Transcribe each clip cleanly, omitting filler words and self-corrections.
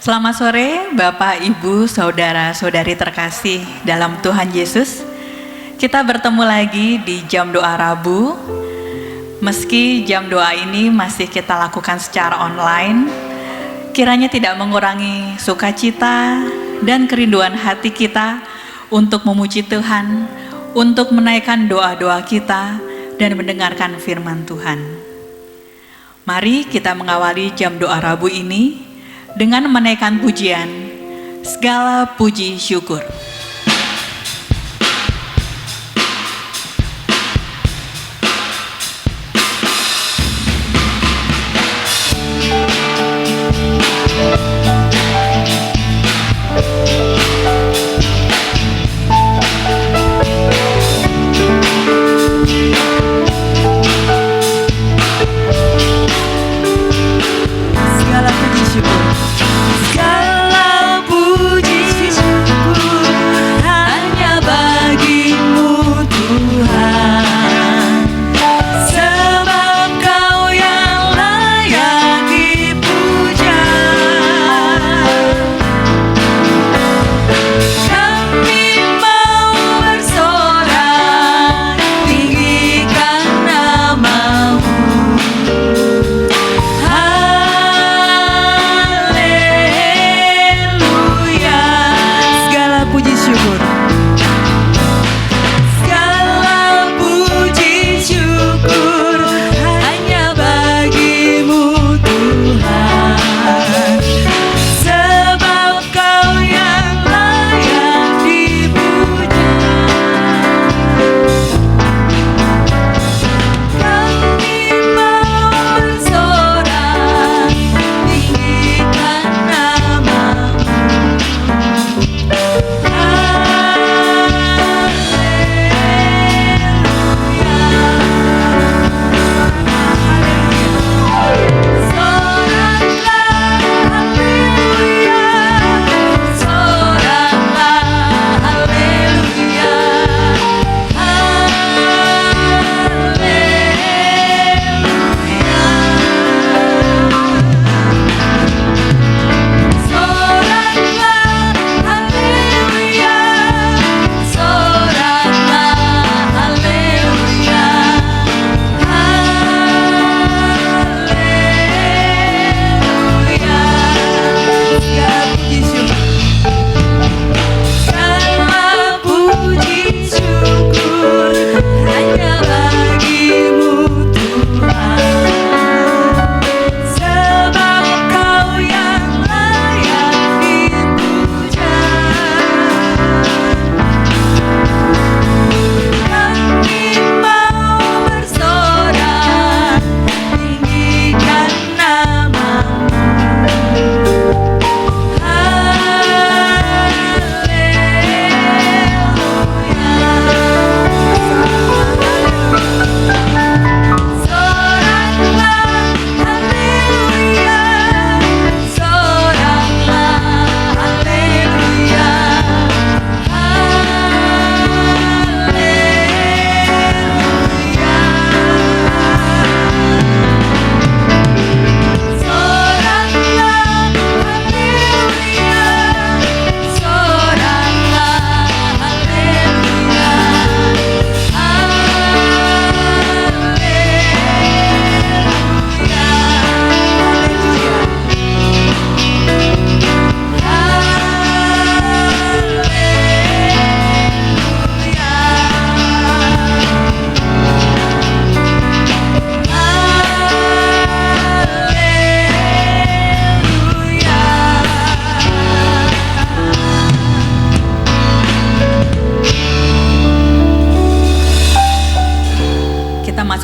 Selamat sore Bapak, Ibu, Saudara-saudari terkasih dalam Tuhan Yesus. Kita bertemu lagi di jam doa Rabu. Meski jam doa ini masih kita lakukan secara online, kiranya tidak mengurangi sukacita dan kerinduan hati kita untuk memuji Tuhan, untuk menaikkan doa-doa kita dan mendengarkan firman Tuhan. Mari kita mengawali jam doa Rabu ini dengan menaikkan pujian, segala puji syukur.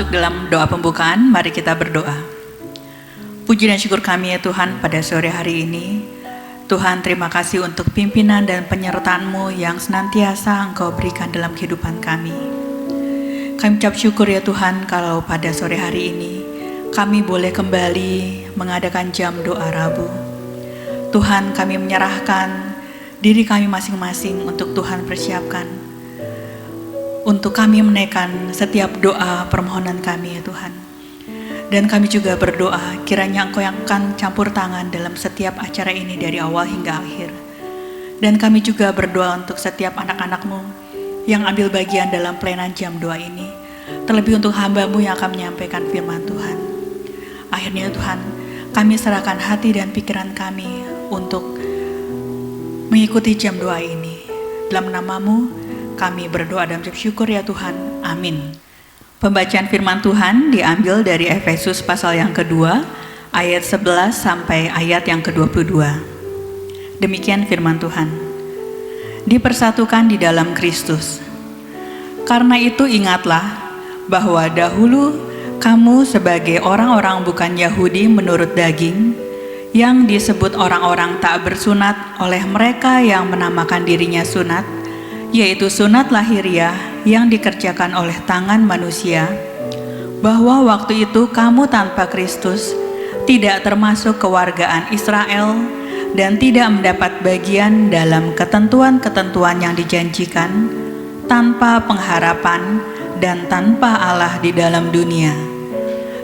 Dalam doa pembukaan, mari kita berdoa. Puji dan syukur kami ya Tuhan pada sore hari ini. Tuhan, terima kasih untuk pimpinan dan penyertaan-Mu yang senantiasa Engkau berikan dalam kehidupan kami. Kami ucap syukur ya Tuhan kalau pada sore hari ini kami boleh kembali mengadakan jam doa Rabu. Tuhan, kami menyerahkan diri kami masing-masing untuk Tuhan persiapkan, untuk kami menaikkan setiap doa permohonan kami ya Tuhan. Dan kami juga berdoa kiranya Engkau yang akan campur tangan dalam setiap acara ini dari awal hingga akhir. Dan kami juga berdoa untuk setiap anak-anak-Mu yang ambil bagian dalam pelayanan jam doa ini, terlebih untuk hamba-Mu yang akan menyampaikan firman Tuhan. Akhirnya Tuhan, kami serahkan hati dan pikiran kami untuk mengikuti jam doa ini. Dalam nama-Mu kami berdoa dan bersyukur ya Tuhan. Amin. Pembacaan firman Tuhan diambil dari Efesus pasal yang kedua, ayat 11 sampai ayat yang ke-22. Demikian firman Tuhan. Dipersatukan di dalam Kristus. Karena itu ingatlah bahwa dahulu kamu sebagai orang-orang bukan Yahudi menurut daging, yang disebut orang-orang tak bersunat oleh mereka yang menamakan dirinya sunat, yaitu sunat lahiriah yang dikerjakan oleh tangan manusia, bahwa waktu itu kamu tanpa Kristus tidak termasuk kewargaan Israel dan tidak mendapat bagian dalam ketentuan-ketentuan yang dijanjikan, tanpa pengharapan dan tanpa Allah di dalam dunia.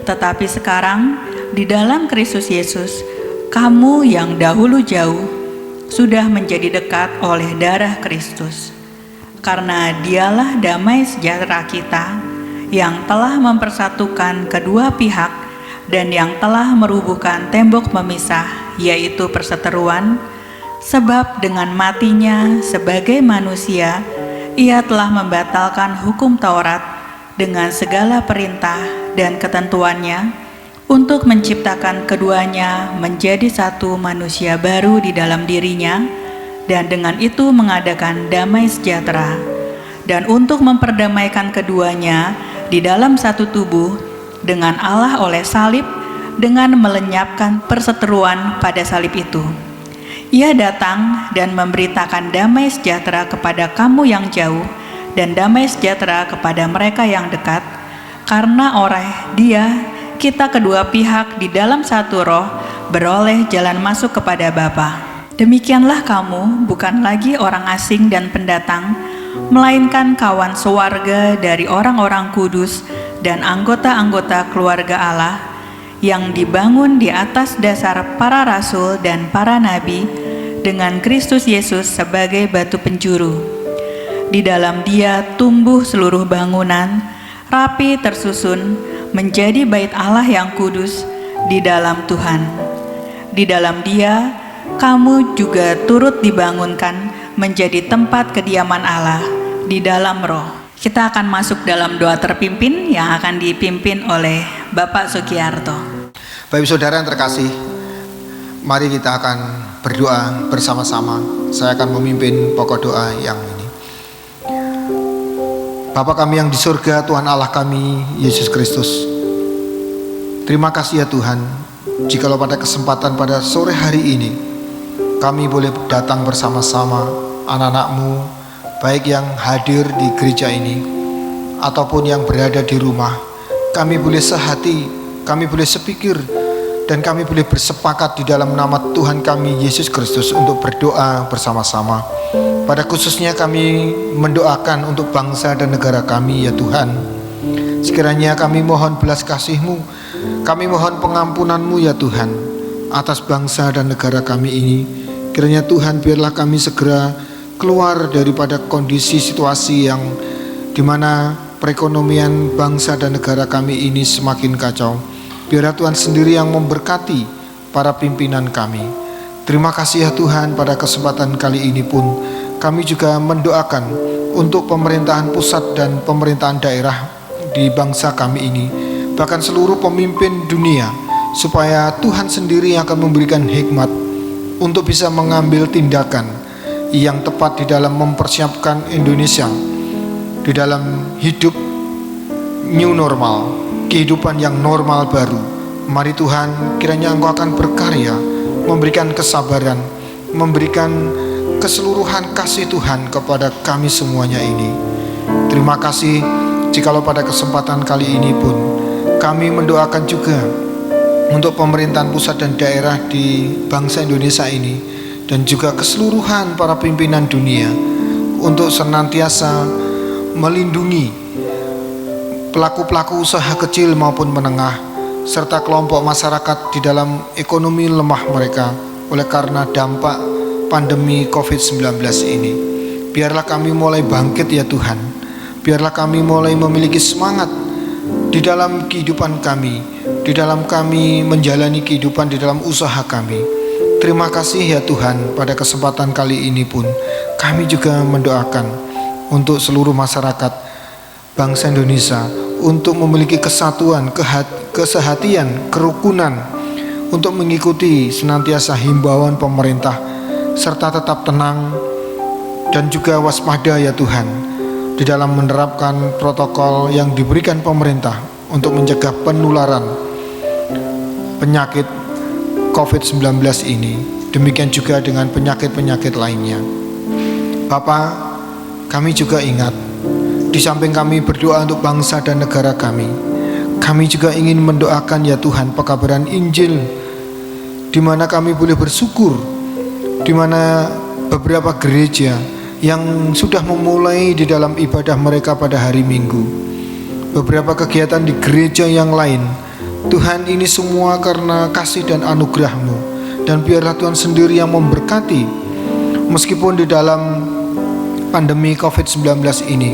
Tetapi sekarang di dalam Kristus Yesus, kamu yang dahulu jauh sudah menjadi dekat oleh darah Kristus. Karena Dialah damai sejahtera kita yang telah mempersatukan kedua pihak dan yang telah merubuhkan tembok pemisah, yaitu perseteruan, sebab dengan matinya sebagai manusia Ia telah membatalkan hukum Taurat dengan segala perintah dan ketentuannya untuk menciptakan keduanya menjadi satu manusia baru di dalam dirinya, dan dengan itu mengadakan damai sejahtera, dan untuk memperdamaikan keduanya di dalam satu tubuh dengan Allah oleh salib, dengan melenyapkan perseteruan pada salib itu. Ia datang dan memberitakan damai sejahtera kepada kamu yang jauh dan damai sejahtera kepada mereka yang dekat, karena oleh Dia kita kedua pihak di dalam satu roh beroleh jalan masuk kepada Bapa. Demikianlah kamu bukan lagi orang asing dan pendatang, melainkan kawan sewarga dari orang-orang kudus dan anggota-anggota keluarga Allah, yang dibangun di atas dasar para rasul dan para nabi, dengan Kristus Yesus sebagai batu penjuru. Di dalam Dia tumbuh seluruh bangunan, rapi tersusun, menjadi bait Allah yang kudus di dalam Tuhan. Di dalam Dia kamu juga turut dibangunkan menjadi tempat kediaman Allah di dalam roh. Kita akan masuk dalam doa terpimpin yang akan dipimpin oleh Bapak Sugiarto. Bapak Saudara yang terkasih, mari kita akan berdoa bersama-sama. Saya akan memimpin pokok doa yang ini. Bapa kami yang di surga, Tuhan Allah kami, Yesus Kristus, terima kasih ya Tuhan, jikalau pada kesempatan pada sore hari ini kami boleh datang bersama-sama anak-anak-Mu, baik yang hadir di gereja ini ataupun yang berada di rumah. Kami boleh sehati, kami boleh sepikir, dan kami boleh bersepakat di dalam nama Tuhan kami Yesus Kristus untuk berdoa bersama-sama. Pada khususnya kami mendoakan untuk bangsa dan negara kami ya Tuhan. Sekiranya kami mohon belas kasih-Mu, kami mohon pengampunan-Mu ya Tuhan atas bangsa dan negara kami ini. Kiranya Tuhan biarlah kami segera keluar daripada kondisi situasi yang dimana perekonomian bangsa dan negara kami ini semakin kacau. Biarlah Tuhan sendiri yang memberkati para pimpinan kami. Terima kasih ya Tuhan, pada kesempatan kali ini pun kami juga mendoakan untuk pemerintahan pusat dan pemerintahan daerah di bangsa kami ini, bahkan seluruh pemimpin dunia, supaya Tuhan sendiri yang akan memberikan hikmat untuk bisa mengambil tindakan yang tepat di dalam mempersiapkan Indonesia di dalam hidup new normal, kehidupan yang normal baru. Mari Tuhan, kiranya Engkau akan berkarya, memberikan kesabaran, memberikan keseluruhan kasih Tuhan kepada kami semuanya ini. Terima kasih jikalau pada kesempatan kali ini pun kami mendoakan juga untuk pemerintahan pusat dan daerah di bangsa Indonesia ini, dan juga keseluruhan para pimpinan dunia, untuk senantiasa melindungi pelaku-pelaku usaha kecil maupun menengah, serta kelompok masyarakat di dalam ekonomi lemah mereka oleh karena dampak pandemi COVID-19 ini. Biarlah kami mulai bangkit ya Tuhan. Biarlah kami mulai memiliki semangat di dalam kehidupan kami, di dalam kami menjalani kehidupan di dalam usaha kami. Terima kasih ya Tuhan, pada kesempatan kali ini pun kami juga mendoakan untuk seluruh masyarakat bangsa Indonesia untuk memiliki kesatuan, kesehatian, kerukunan, untuk mengikuti senantiasa himbauan pemerintah, serta tetap tenang dan juga waspada ya Tuhan di dalam menerapkan protokol yang diberikan pemerintah untuk mencegah penularan penyakit COVID-19 ini. Demikian juga dengan penyakit-penyakit lainnya. Bapa, kami juga ingat, di samping kami berdoa untuk bangsa dan negara kami juga ingin mendoakan ya Tuhan pekabaran Injil, di mana kami boleh bersyukur, di mana beberapa gereja yang sudah memulai di dalam ibadah mereka pada hari Minggu, beberapa kegiatan di gereja yang lain. Tuhan, ini semua karena kasih dan anugerah-Mu, dan biarlah Tuhan sendiri yang memberkati. Meskipun di dalam pandemi COVID-19 ini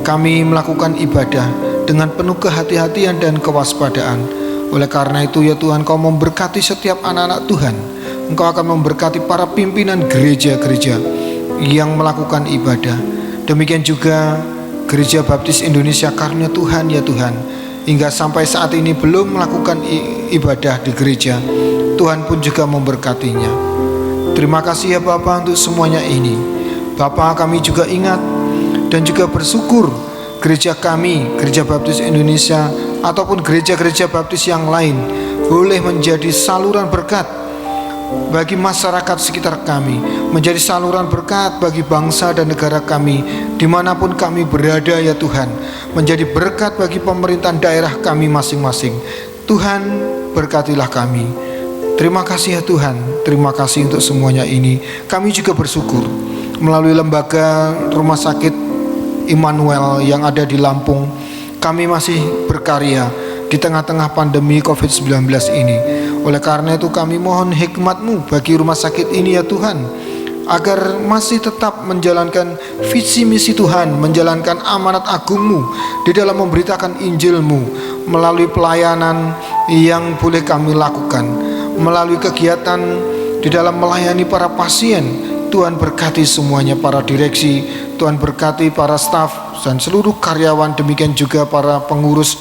kami melakukan ibadah dengan penuh kehati-hatian dan kewaspadaan. Oleh karena itu ya Tuhan, Kau memberkati setiap anak-anak Tuhan. Engkau akan memberkati para pimpinan gereja-gereja yang melakukan ibadah. Demikian juga Gereja Baptis Indonesia Karunia Tuhan ya Tuhan, hingga sampai saat ini belum melakukan ibadah di gereja. Tuhan pun juga memberkatinya. Terima kasih ya Bapa untuk semuanya ini. Bapa, kami juga ingat dan juga bersyukur gereja kami, Gereja Baptis Indonesia ataupun gereja-gereja baptis yang lain boleh menjadi saluran berkat bagi masyarakat sekitar kami, menjadi saluran berkat bagi bangsa dan negara kami dimanapun kami berada ya Tuhan, menjadi berkat bagi pemerintahan daerah kami masing-masing. Tuhan, berkatilah kami. Terima kasih ya Tuhan, terima kasih untuk semuanya ini. Kami juga bersyukur melalui lembaga rumah sakit Immanuel yang ada di Lampung, kami masih berkarya di tengah-tengah pandemi COVID-19 ini. Oleh karena itu kami mohon hikmat-Mu bagi rumah sakit ini ya Tuhan, agar masih tetap menjalankan visi misi Tuhan, menjalankan amanat agung-Mu di dalam memberitakan Injil-Mu melalui pelayanan yang boleh kami lakukan, melalui kegiatan di dalam melayani para pasien. Tuhan berkati semuanya, para direksi, Tuhan berkati para staf dan seluruh karyawan, demikian juga para pengurus,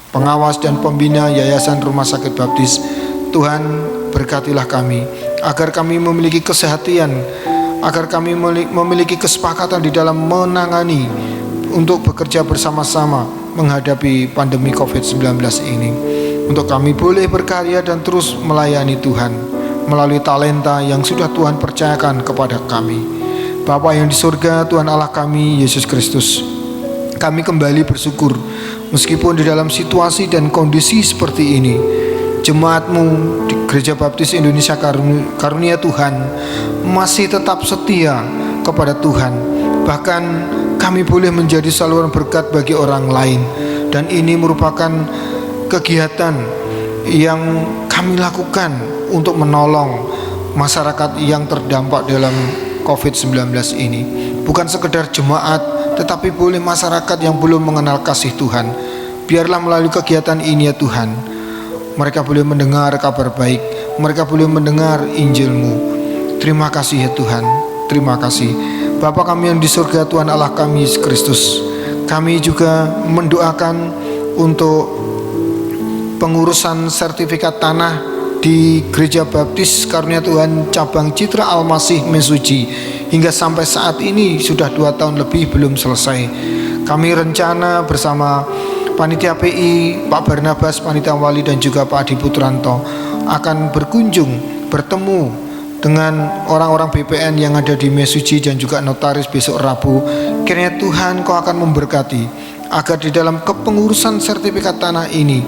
pengawas dan pembina Yayasan Rumah Sakit Baptis. Tuhan, berkatilah kami agar kami memiliki kesehatan, agar kami memiliki kesepakatan di dalam menangani untuk bekerja bersama-sama menghadapi pandemi COVID-19 ini, untuk kami boleh berkarya dan terus melayani Tuhan melalui talenta yang sudah Tuhan percayakan kepada kami. Bapa yang di surga, Tuhan Allah kami, Yesus Kristus, kami kembali bersyukur meskipun di dalam situasi dan kondisi seperti ini, jemaat-Mu di Gereja Baptis Indonesia Karunia Tuhan masih tetap setia kepada Tuhan. Bahkan kami boleh menjadi saluran berkat bagi orang lain, dan ini merupakan kegiatan yang kami lakukan untuk menolong masyarakat yang terdampak dalam COVID-19 ini. Bukan sekedar jemaat, tetapi boleh masyarakat yang belum mengenal kasih Tuhan. Biarlah melalui kegiatan ini ya Tuhan, mereka boleh mendengar kabar baik, mereka boleh mendengar Injil-Mu. Terima kasih ya Tuhan, terima kasih. Bapa kami yang di surga, Tuhan Allah kami Yesus Kristus, kami juga mendoakan untuk pengurusan sertifikat tanah di Gereja Baptis Karunia Tuhan Cabang Citra Almasih Mesuji. Hingga sampai saat ini sudah 2 tahun lebih belum selesai. Kami rencana bersama Panitia PI, Pak Barnabas, Panitia Wali dan juga Pak Adi Putranto akan berkunjung, bertemu dengan orang-orang BPN yang ada di Mesuji dan juga notaris besok Rabu. Kiranya Tuhan Kau akan memberkati agar di dalam kepengurusan sertifikat tanah ini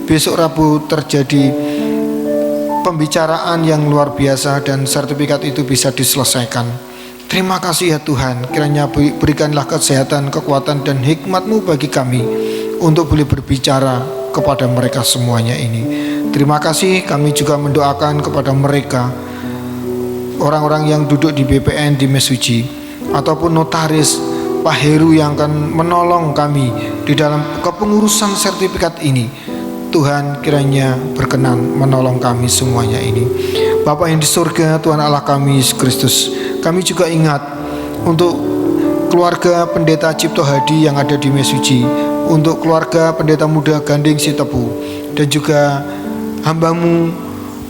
besok Rabu terjadi pembicaraan yang luar biasa dan sertifikat itu bisa diselesaikan. Terima kasih ya Tuhan, kiranya berikanlah kesehatan, kekuatan dan hikmat-Mu bagi kami untuk boleh berbicara kepada mereka semuanya ini. Terima kasih, kami juga mendoakan kepada mereka, orang-orang yang duduk di BPN di Mesuji, ataupun notaris Pak Heru yang akan menolong kami di dalam kepengurusan sertifikat ini. Tuhan kiranya berkenan menolong kami semuanya ini. Bapa yang di surga, Tuhan Allah kami Yesus Kristus, kami juga ingat untuk keluarga Pendeta Cipto Hadi yang ada di Mesuji, untuk keluarga Pendeta Muda Ganding Sitepu, dan juga hamba-Mu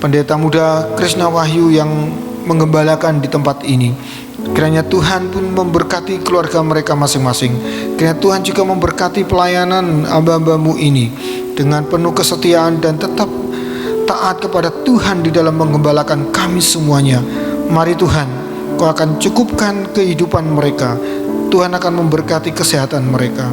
Pendeta Muda Krishna Wahyu yang menggembalakan di tempat ini. Kiranya Tuhan pun memberkati keluarga mereka masing-masing. Kiranya Tuhan juga memberkati pelayanan hamba-hamba-Mu ini dengan penuh kesetiaan dan tetap taat kepada Tuhan di dalam menggembalakan kami semuanya. Mari Tuhan, Kau akan cukupkan kehidupan mereka. Tuhan akan memberkati kesehatan mereka.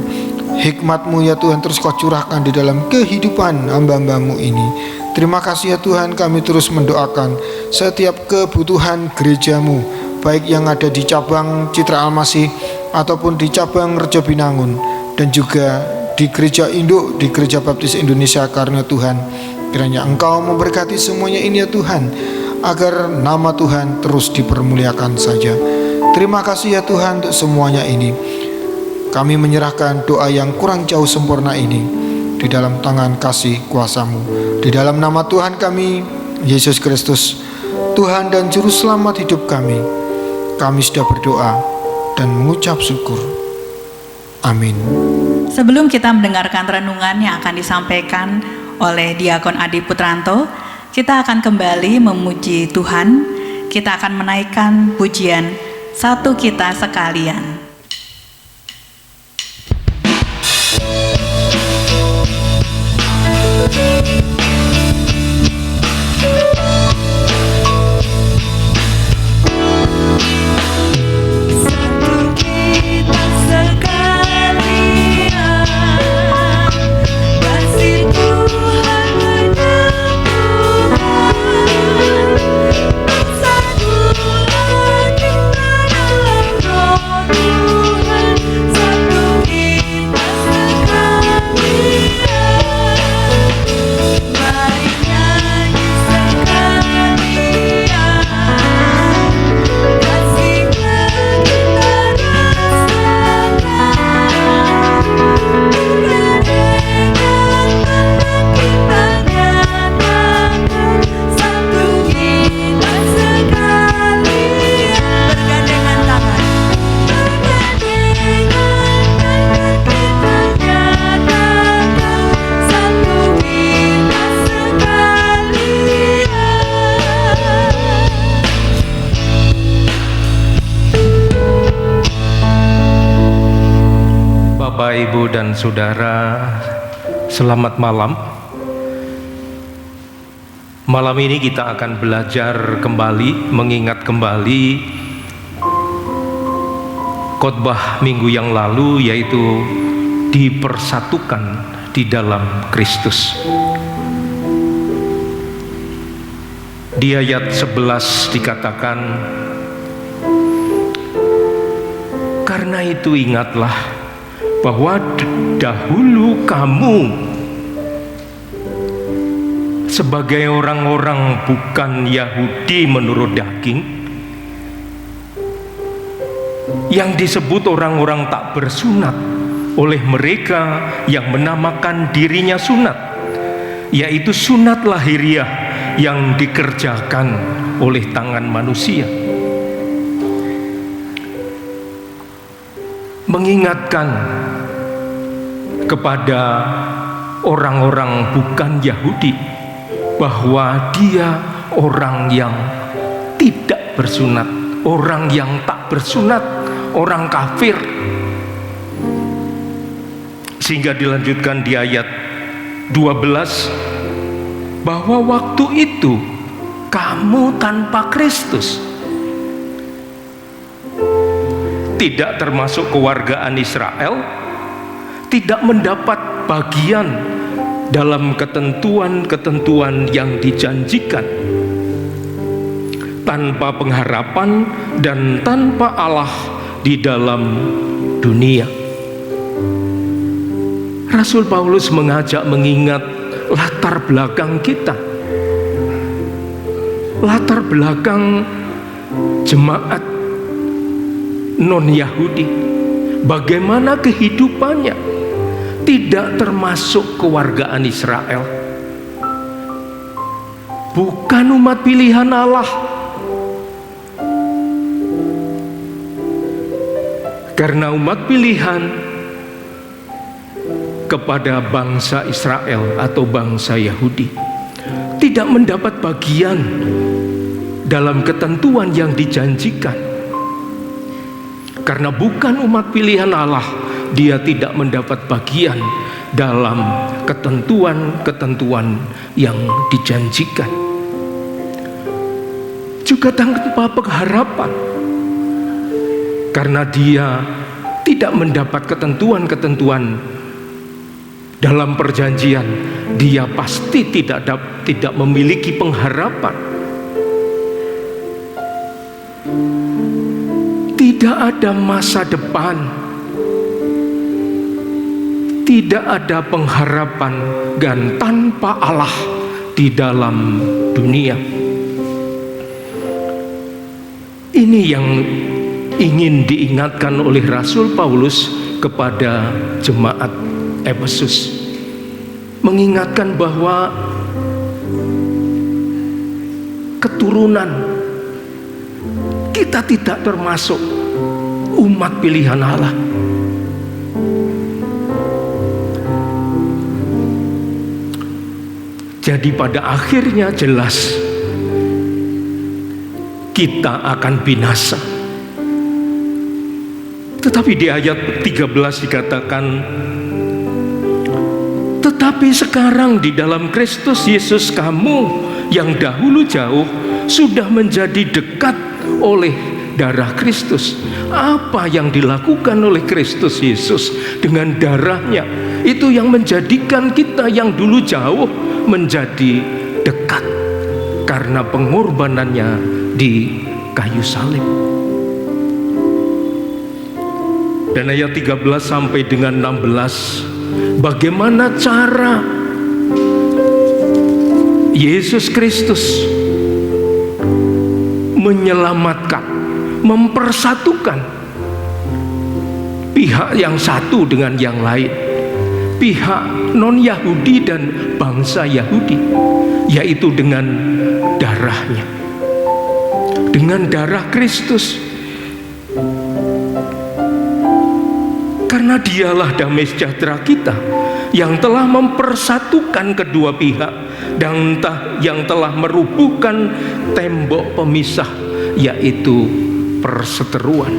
Hikmat-Mu ya Tuhan terus Kau curahkan di dalam kehidupan hamba-hamba-Mu ini. Terima kasih ya Tuhan, kami terus mendoakan setiap kebutuhan gereja-Mu, baik yang ada di cabang Citra Almasih ataupun di cabang Rejo Binangun, dan juga di gereja induk, di Gereja Baptis Indonesia Karena Tuhan. Kiranya Engkau memberkati semuanya ini ya Tuhan, agar nama Tuhan terus dipermuliakan saja. Terima kasih ya Tuhan untuk semuanya ini. Kami menyerahkan doa yang kurang jauh sempurna ini di dalam tangan kasih kuasa-Mu. Di dalam nama Tuhan kami, Yesus Kristus, Tuhan dan Juru Selamat hidup kami sudah berdoa dan mengucap syukur. Amin. Sebelum kita mendengarkan renungan yang akan disampaikan oleh Diakon Adi Putranto, kita akan kembali memuji Tuhan. Kita akan menaikkan pujian Satu Kita Sekalian. Ibu dan saudara, selamat malam. Malam ini kita akan belajar kembali, mengingat kembali khotbah minggu yang lalu, yaitu dipersatukan di dalam Kristus. Di ayat 11 dikatakan, karena itu ingatlah bahwa dahulu kamu sebagai orang-orang bukan Yahudi menurut daging, yang disebut orang-orang tak bersunat oleh mereka yang menamakan dirinya sunat, yaitu sunat lahiriah yang dikerjakan oleh tangan manusia. Mengingatkan kepada orang-orang bukan Yahudi bahwa dia orang yang tidak bersunat, orang yang tak bersunat, orang kafir. Sehingga dilanjutkan di ayat 12 bahwa waktu itu kamu tanpa Kristus, tidak termasuk kewargaan Israel, tidak mendapat bagian dalam ketentuan-ketentuan yang dijanjikan, tanpa pengharapan dan tanpa Allah di dalam dunia. Rasul Paulus mengajak mengingat latar belakang kita, latar belakang jemaat non-Yahudi, bagaimana kehidupannya tidak termasuk kewargaan Israel, bukan umat pilihan Allah. Karena umat pilihan kepada bangsa Israel atau bangsa Yahudi tidak mendapat bagian dalam ketentuan yang dijanjikan. Karena bukan umat pilihan Allah, dia tidak mendapat bagian dalam ketentuan-ketentuan yang dijanjikan. Juga tanpa pengharapan, karena dia tidak mendapat ketentuan-ketentuan dalam perjanjian, dia pasti tidak memiliki pengharapan. Tidak ada masa depan, tidak ada pengharapan, dan tanpa Allah di dalam dunia. Ini yang ingin diingatkan oleh Rasul Paulus kepada jemaat Efesus, mengingatkan bahwa keturunan kita tidak termasuk umat pilihan Allah. Jadi pada akhirnya jelas kita akan binasa. Tetapi di ayat 13 dikatakan, tetapi sekarang di dalam Kristus Yesus kamu yang dahulu jauh sudah menjadi dekat oleh darah Kristus. Apa yang dilakukan oleh Kristus Yesus dengan darahnya, itu yang menjadikan kita yang dulu jauh menjadi dekat karena pengorbanannya di kayu salib. Dan ayat 13 sampai dengan 16, bagaimana cara Yesus Kristus menyelamatkan, mempersatukan pihak yang satu dengan yang lain, pihak non-Yahudi dan bangsa Yahudi, yaitu dengan darahnya, dengan darah Kristus. Karena dialah damai sejahtera kita yang telah mempersatukan kedua pihak dan yang telah merubuhkan tembok pemisah, yaitu perseteruan.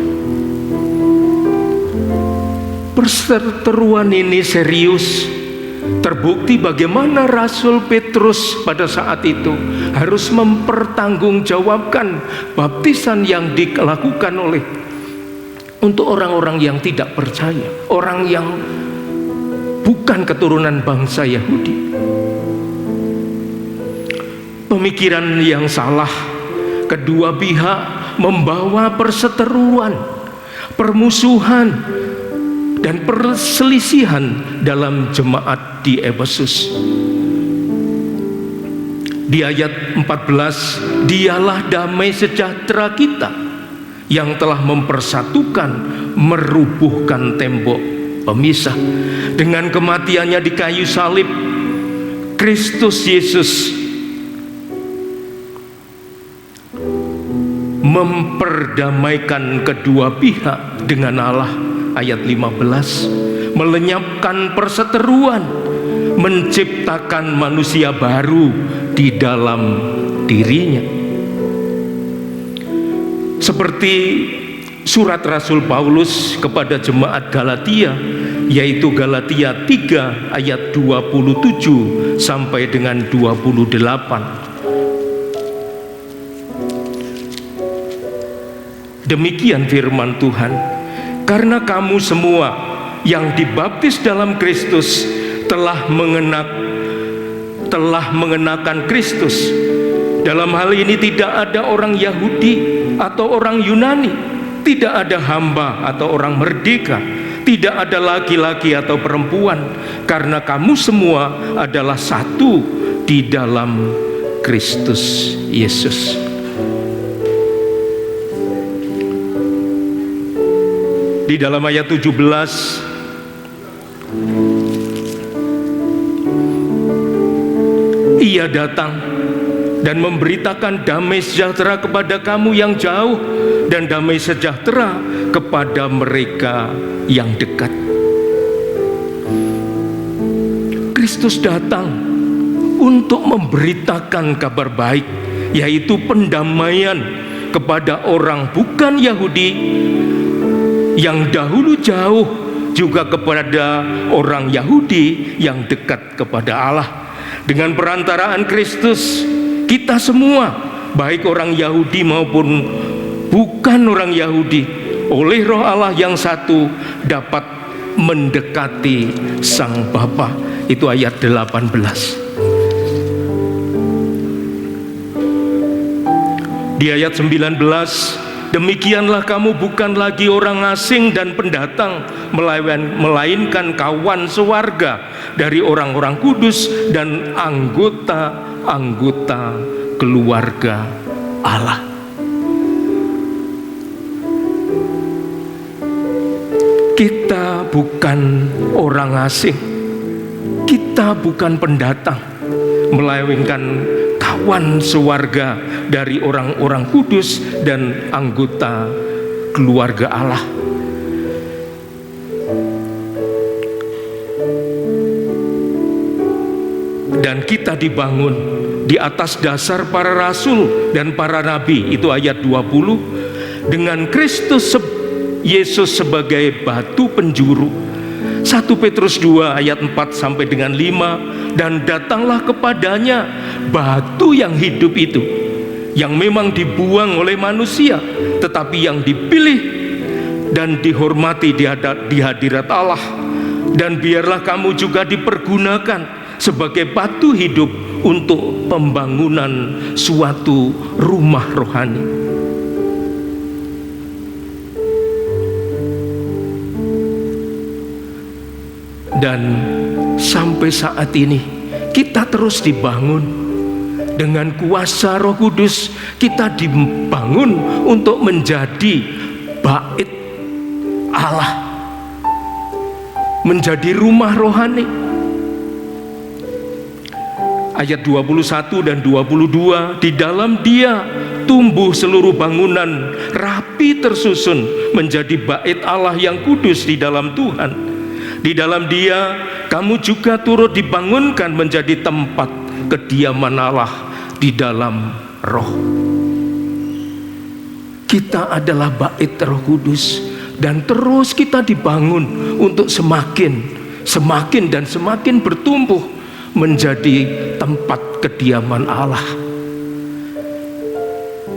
Perseteruan ini serius, terbukti bagaimana Rasul Petrus pada saat itu harus mempertanggungjawabkan baptisan yang dilakukan oleh untuk orang-orang yang tidak percaya, orang yang bukan keturunan bangsa Yahudi. Pemikiran yang salah, kedua pihak membawa perseteruan, permusuhan, dan perselisihan dalam jemaat di Efesus. Di ayat 14, dialah damai sejahtera kita yang telah mempersatukan, merubuhkan tembok pemisah. Dengan kematiannya di kayu salib, Kristus Yesus memperdamaikan kedua pihak dengan Allah. Ayat 15, melenyapkan perseteruan, menciptakan manusia baru di dalam dirinya. Seperti surat Rasul Paulus kepada jemaat Galatia, yaitu Galatia 3 ayat 27 sampai dengan 28. Demikian firman Tuhan, karena kamu semua yang dibaptis dalam Kristus telah mengenakan Kristus. Dalam hal ini tidak ada orang Yahudi atau orang Yunani, tidak ada hamba atau orang merdeka, Tidak ada laki-laki atau perempuan, karena kamu semua adalah satu di dalam Kristus Yesus. Di dalam ayat 17, Ia datang dan memberitakan damai sejahtera kepada kamu yang jauh dan damai sejahtera kepada mereka yang dekat. Kristus datang untuk memberitakan kabar baik, yaitu pendamaian kepada orang bukan Yahudi yang dahulu jauh, juga kepada orang Yahudi yang dekat kepada Allah. Dengan perantaraan Kristus, kita semua, baik orang Yahudi maupun bukan orang Yahudi, oleh Roh Allah yang satu dapat mendekati Sang Bapa. Itu ayat 18. Di ayat 19, demikianlah kamu bukan lagi orang asing dan pendatang, melainkan kawan sewarga dari orang-orang kudus dan anggota-anggota keluarga Allah. Kita bukan orang asing, kita bukan pendatang, melainkan kawan sewarga dari orang-orang kudus dan anggota keluarga Allah. Dan kita dibangun di atas dasar para rasul dan para nabi, itu ayat 20, dengan Kristus Yesus sebagai batu penjuru. 1 Petrus 2 ayat 4 sampai dengan 5, dan datanglah kepadanya batu yang hidup itu, yang memang dibuang oleh manusia, tetapi yang dipilih dan dihormati di hadirat Allah. Dan biarlah kamu juga dipergunakan sebagai batu hidup untuk pembangunan suatu rumah rohani. Dan sampai saat ini kita terus dibangun dengan kuasa Roh Kudus. Kita dibangun untuk menjadi bait Allah, menjadi rumah rohani. Ayat 21 dan 22, di dalam Dia tumbuh seluruh bangunan rapi tersusun menjadi bait Allah yang kudus di dalam Tuhan. Di dalam Dia kamu juga turut dibangunkan menjadi tempat kediaman Allah di dalam Roh. Kita adalah bait Roh Kudus, dan terus kita dibangun untuk semakin dan semakin bertumbuh menjadi tempat kediaman Allah.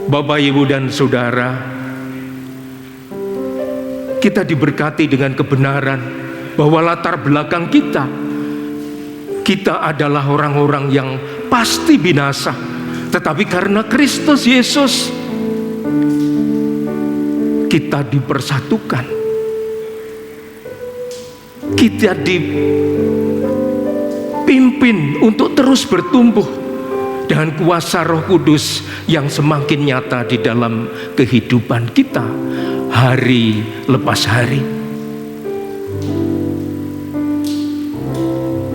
Bapak, Ibu, dan Saudara, kita diberkati dengan kebenaran bahwa latar belakang kita adalah orang-orang yang pasti binasa, tetapi karena Kristus Yesus kita dipersatukan, kita dipimpin untuk terus bertumbuh dengan kuasa Roh Kudus yang semakin nyata di dalam kehidupan kita hari lepas hari.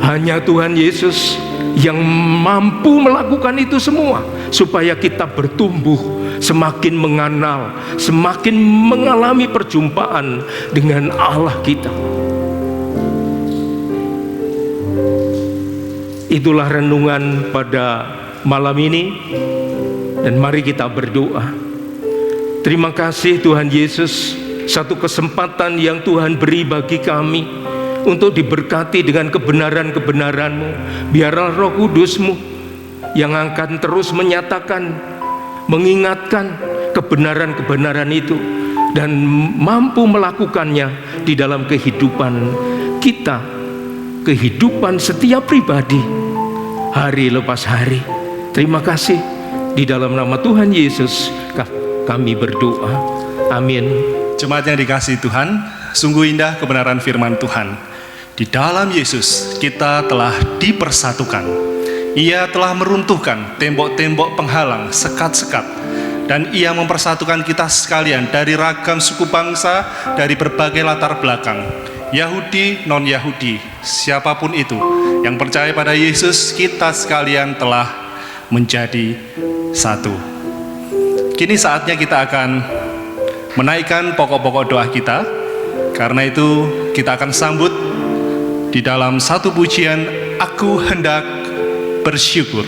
Hanya Tuhan Yesus yang mampu melakukan itu semua, supaya kita bertumbuh, semakin mengenal, semakin mengalami perjumpaan dengan Allah kita. Itulah renungan pada malam ini, dan mari kita berdoa. Terima kasih Tuhan Yesus, satu kesempatan yang Tuhan beri bagi kami untuk diberkati dengan kebenaran-kebenaran-Mu. Biarlah Roh Kudus-Mu yang akan terus menyatakan, mengingatkan kebenaran-kebenaran itu, dan mampu melakukannya di dalam kehidupan kita, kehidupan setiap pribadi hari lepas hari. Terima kasih. Di dalam nama Tuhan Yesus kami berdoa. Amin. Jemaat yang dikasihi Tuhan, Sungguh indah kebenaran firman Tuhan. Di dalam Yesus kita telah dipersatukan. Ia telah meruntuhkan tembok-tembok penghalang, sekat-sekat, dan Ia mempersatukan kita sekalian dari ragam suku bangsa, dari berbagai latar belakang, Yahudi, non-Yahudi, siapapun itu yang percaya pada Yesus, kita sekalian telah menjadi satu. Kini saatnya kita akan menaikkan pokok-pokok doa kita. Karena itu kita akan sambut di dalam satu pujian, Aku Hendak Bersyukur.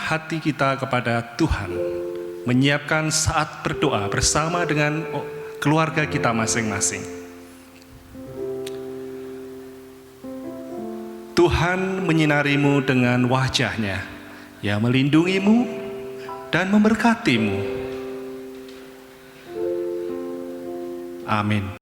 Hati kita kepada Tuhan, menyiapkan saat berdoa bersama dengan keluarga kita masing-masing. Tuhan menyinarimu dengan wajah-Nya, Ia melindungimu dan memberkatimu. Amin.